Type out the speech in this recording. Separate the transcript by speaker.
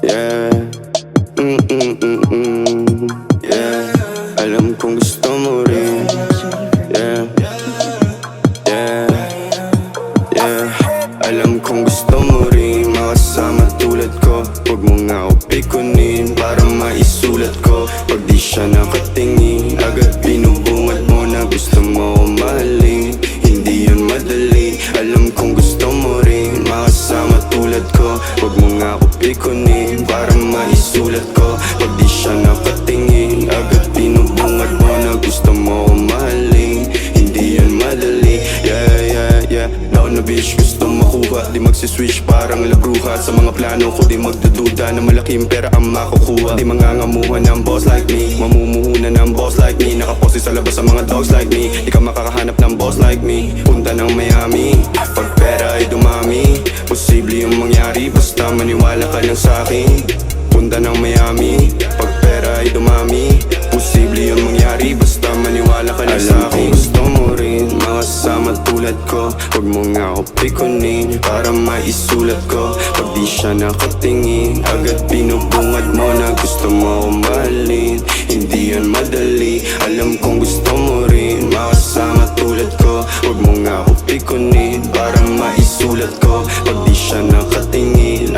Speaker 1: Yeah. Yeah. Alam kong gusto mo rin. Yeah. Yeah. Yeah. Alam kong gusto mo rin makasama tulad ko. Huwag mo nga ako pikunin para maisulat ko. Pag di siya nakatingin, agad binubungad mo na gusto mo ako mahalin. Hindi yun madali. Alam kong gusto mo rin makasama tulad ko. Huwag mo nga ako pikunin para maisulat ko. Pag di siya nakatingin, agad binubungad mo na gusto mo ako mahalin. Hindi yun madali. Yeah, yeah, yeah. Down na bitch, gusto makuha. Di magsiswitch parang lagruha. Sa mga plano ko di magdududa na malaking pera ang makukuha. Di mangangamuhan ng boss like me, mamumuhunan ng boss like me. Nakaposte sa labas sa mga dogs like me. Di ka makakahanap ng boss like me. Punta ng Miami, pag pera ay dumami. Posible yung mangyari, basta maniwala ka lang sa'kin. Punta ng Miami, pag pera ay dumami. Posible yung mangyari, basta maniwala ka lang sa'kin. Alam kong gusto mo rin makasama tulad ko. Huwag mo nga ako pikunin para maisulat ko. Pag di siya nakatingin, agad binubungad mo na gusto mo ako mahalin. Hindi yun madali. Alam kong gusto mo rin makasama tulad ko. Huwag mo nga ako pikunin para maisulat ko. Pag di siya nakatingin,